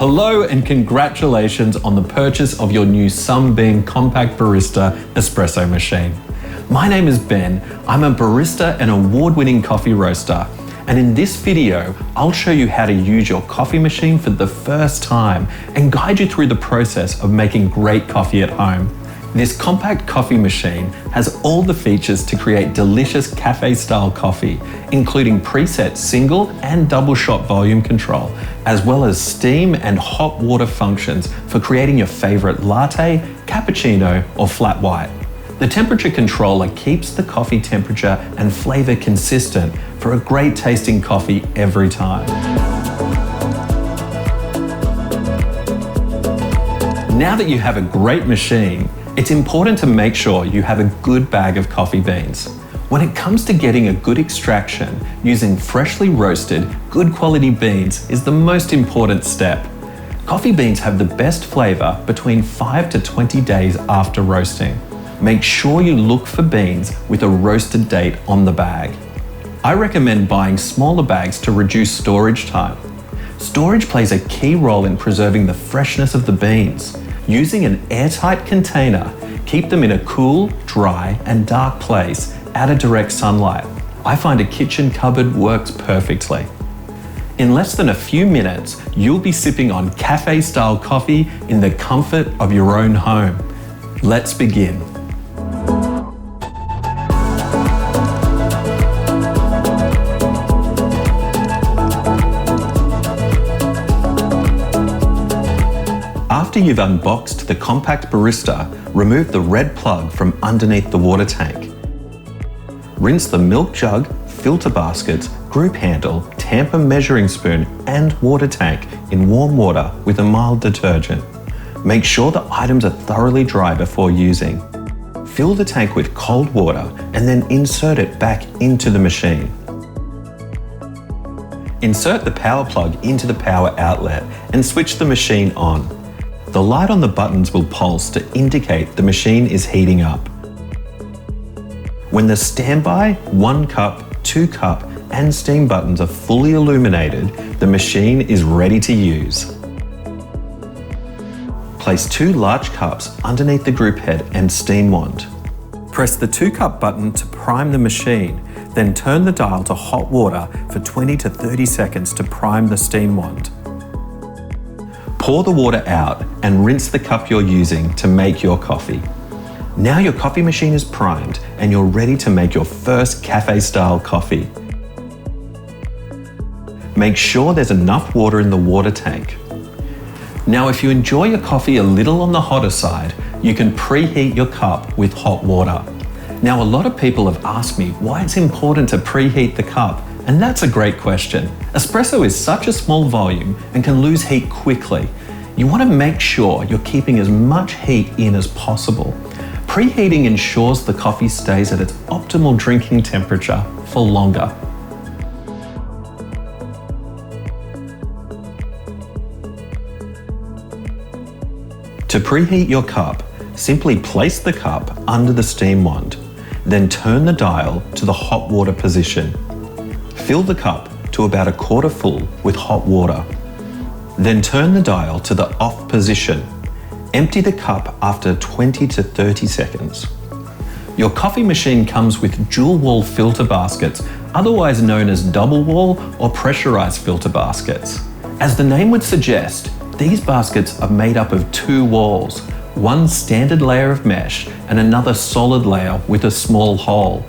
Hello and congratulations on the purchase of your new Sunbeam Compact Barista Espresso machine. My name is Ben. I'm a barista and award-winning coffee roaster. And in this video, I'll show you how to use your coffee machine for the first time and guide you through the process of making great coffee at home. This compact coffee machine has all the features to create delicious cafe-style coffee, including preset single and double shot volume control, as well as steam and hot water functions for creating your favorite latte, cappuccino, or flat white. The temperature controller keeps the coffee temperature and flavor consistent for a great tasting coffee every time. Now that you have a great machine, it's important to make sure you have a good bag of coffee beans. When it comes to getting a good extraction, using freshly roasted, good quality beans is the most important step. Coffee beans have the best flavor between 5 to 20 days after roasting. Make sure you look for beans with a roasted date on the bag. I recommend buying smaller bags to reduce storage time. Storage plays a key role in preserving the freshness of the beans. Using an airtight container, keep them in a cool, dry, and dark place out of direct sunlight. I find a kitchen cupboard works perfectly. In less than a few minutes, you'll be sipping on cafe-style coffee in the comfort of your own home. Let's begin. After you've unboxed the Compact Barista, remove the red plug from underneath the water tank. Rinse the milk jug, filter baskets, group handle, tamper measuring spoon, and water tank in warm water with a mild detergent. Make sure the items are thoroughly dry before using. Fill the tank with cold water and then insert it back into the machine. Insert the power plug into the power outlet and switch the machine on. The light on the buttons will pulse to indicate the machine is heating up. When the standby, 1 cup, 2 cup, and steam buttons are fully illuminated, the machine is ready to use. Place 2 large cups underneath the group head and steam wand. Press the 2 cup button to prime the machine, then turn the dial to hot water for 20 to 30 seconds to prime the steam wand. Pour the water out and rinse the cup you're using to make your coffee. Now your coffee machine is primed and you're ready to make your first cafe-style coffee. Make sure there's enough water in the water tank. Now, if you enjoy your coffee a little on the hotter side, you can preheat your cup with hot water. Now, a lot of people have asked me why it's important to preheat the cup, and that's a great question. Espresso is such a small volume and can lose heat quickly. You want to make sure you're keeping as much heat in as possible. Preheating ensures the coffee stays at its optimal drinking temperature for longer. To preheat your cup, simply place the cup under the steam wand, then turn the dial to the hot water position. Fill the cup to about a quarter full with hot water. Then turn the dial to the off position. Empty the cup after 20 to 30 seconds. Your coffee machine comes with dual wall filter baskets, otherwise known as double wall or pressurized filter baskets. As the name would suggest, these baskets are made up of 2 walls, one standard layer of mesh and another solid layer with a small hole.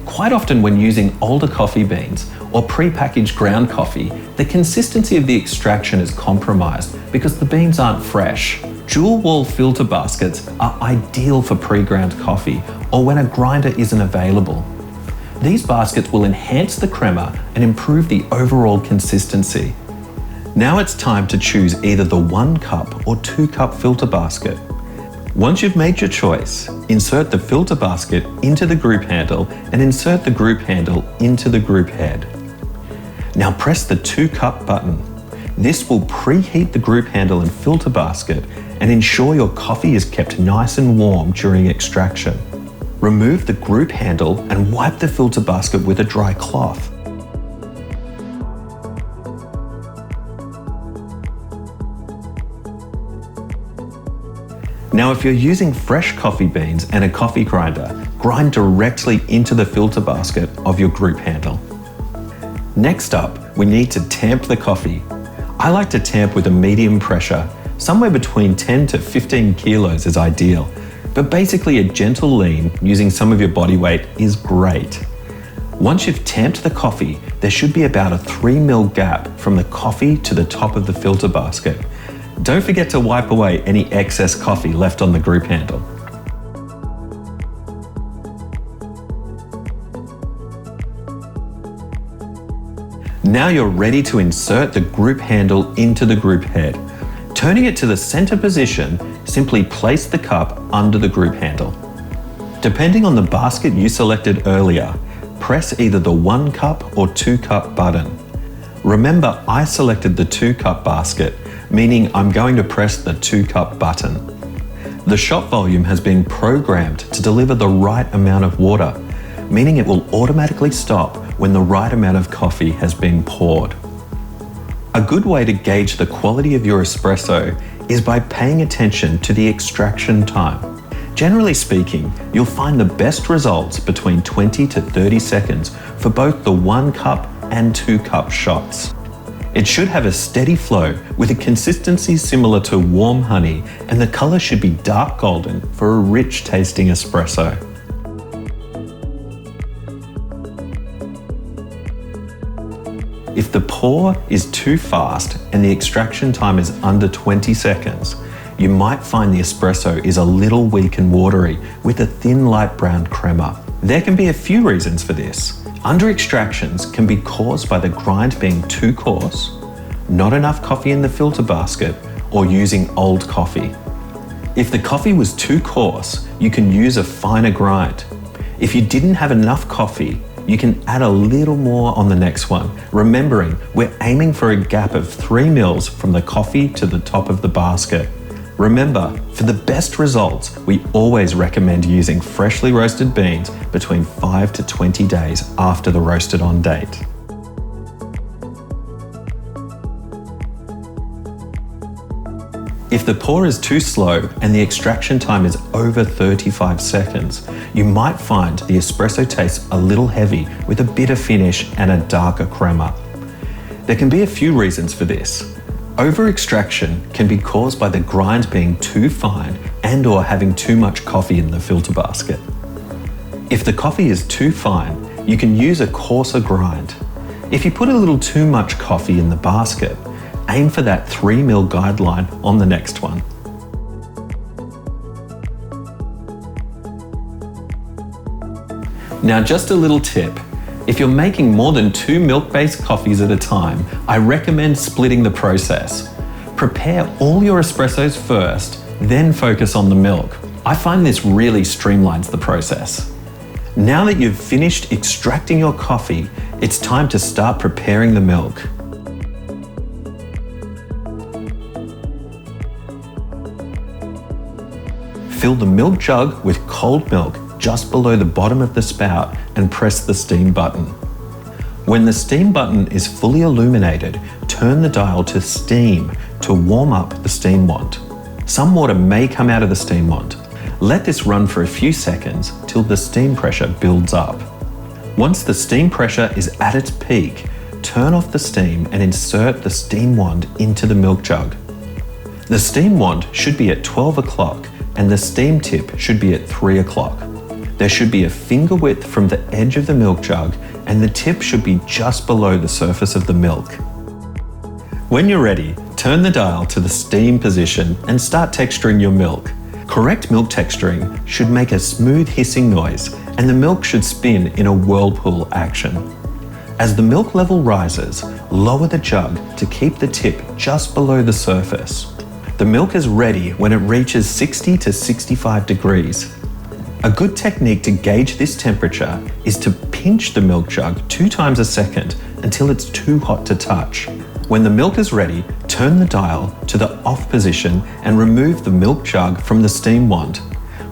Quite often when using older coffee beans or pre-packaged ground coffee, the consistency of the extraction is compromised because the beans aren't fresh. Dual wall filter baskets are ideal for pre-ground coffee or when a grinder isn't available. These baskets will enhance the crema and improve the overall consistency. Now it's time to choose either the 1 cup or 2 cup filter basket. Once you've made your choice, insert the filter basket into the group handle and insert the group handle into the group head. Now press the 2 cup button. This will preheat the group handle and filter basket and ensure your coffee is kept nice and warm during extraction. Remove the group handle and wipe the filter basket with a dry cloth. Now, if you're using fresh coffee beans and a coffee grinder, grind directly into the filter basket of your group handle. Next up, we need to tamp the coffee. I like to tamp with a medium pressure. Somewhere between 10 to 15 kilos is ideal, but basically a gentle lean using some of your body weight is great. Once you've tamped the coffee, there should be about a 3 ml gap from the coffee to the top of the filter basket. Don't forget to wipe away any excess coffee left on the group handle. Now you're ready to insert the group handle into the group head. Turning it to the center position, simply place the cup under the group handle. Depending on the basket you selected earlier, press either the 1 cup or 2 cup button. Remember, I selected the 2 cup basket, meaning I'm going to press the 2 cup button. The shot volume has been programmed to deliver the right amount of water, meaning it will automatically stop when the right amount of coffee has been poured. A good way to gauge the quality of your espresso is by paying attention to the extraction time. Generally speaking, you'll find the best results between 20 to 30 seconds for both the 1 cup and 2 cup shots. It should have a steady flow with a consistency similar to warm honey, and the color should be dark golden for a rich tasting espresso. If the pour is too fast and the extraction time is under 20 seconds, you might find the espresso is a little weak and watery with a thin light brown crema. There can be a few reasons for this. Under extractions can be caused by the grind being too coarse, not enough coffee in the filter basket, or using old coffee. If the coffee was too coarse, you can use a finer grind. If you didn't have enough coffee, you can add a little more on the next one, remembering we're aiming for a gap of 3 ml from the coffee to the top of the basket. Remember, for the best results, we always recommend using freshly roasted beans between 5 to 20 days after the roasted on date. If the pour is too slow and the extraction time is over 35 seconds, you might find the espresso tastes a little heavy with a bitter finish and a darker crema. There can be a few reasons for this. Over-extraction can be caused by the grind being too fine and/or having too much coffee in the filter basket. If the coffee is too fine, you can use a coarser grind. If you put a little too much coffee in the basket, aim for that 3 ml guideline on the next one. Now, just a little tip. If you're making more than 2 milk-based coffees at a time, I recommend splitting the process. Prepare all your espressos first, then focus on the milk. I find this really streamlines the process. Now that you've finished extracting your coffee, it's time to start preparing the milk. Fill the milk jug with cold milk just below the bottom of the spout and press the steam button. When the steam button is fully illuminated, turn the dial to steam to warm up the steam wand. Some water may come out of the steam wand. Let this run for a few seconds till the steam pressure builds up. Once the steam pressure is at its peak, turn off the steam and insert the steam wand into the milk jug. The steam wand should be at 12 o'clock and the steam tip should be at 3 o'clock. There should be a finger width from the edge of the milk jug and the tip should be just below the surface of the milk. When you're ready, turn the dial to the steam position and start texturing your milk. Correct milk texturing should make a smooth hissing noise and the milk should spin in a whirlpool action. As the milk level rises, lower the jug to keep the tip just below the surface. The milk is ready when it reaches 60 to 65 degrees. A good technique to gauge this temperature is to pinch the milk jug 2 times a second until it's too hot to touch. When the milk is ready, turn the dial to the off position and remove the milk jug from the steam wand.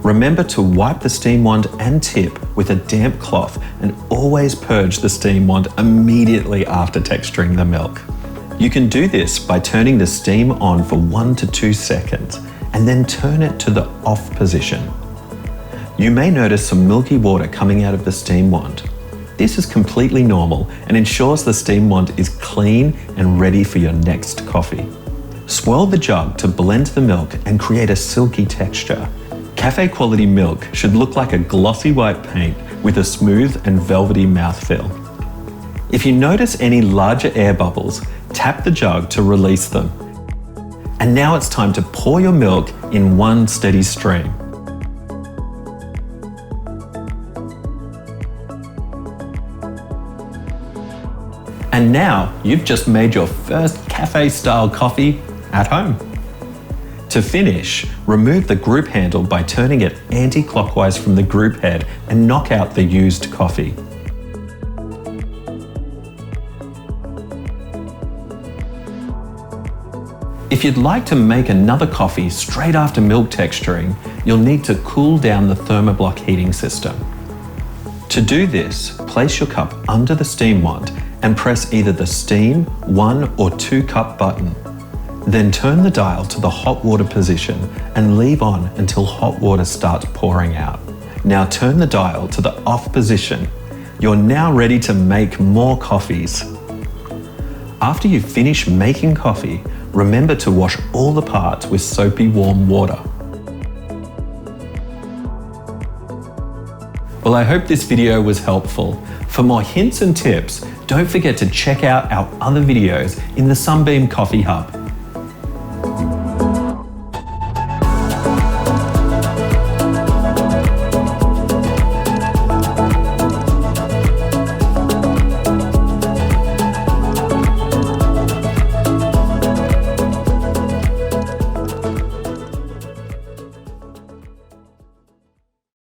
Remember to wipe the steam wand and tip with a damp cloth and always purge the steam wand immediately after texturing the milk. You can do this by turning the steam on for 1 to 2 seconds and then turn it to the off position. You may notice some milky water coming out of the steam wand. This is completely normal and ensures the steam wand is clean and ready for your next coffee. Swirl the jug to blend the milk and create a silky texture. Cafe quality milk should look like a glossy white paint with a smooth and velvety mouthfeel. If you notice any larger air bubbles, tap the jug to release them. And now it's time to pour your milk in one steady stream. And now you've just made your first cafe-style coffee at home. To finish, remove the group handle by turning it anti-clockwise from the group head and knock out the used coffee. If you'd like to make another coffee straight after milk texturing, you'll need to cool down the thermoblock heating system. To do this, place your cup under the steam wand and press either the steam 1 or 2 cup button. Then turn the dial to the hot water position and leave on until hot water starts pouring out. Now turn the dial to the off position. You're now ready to make more coffees. After you finish making coffee, remember to wash all the parts with soapy warm water. Well, I hope this video was helpful. For more hints and tips, don't forget to check out our other videos in the Sunbeam Coffee Hub.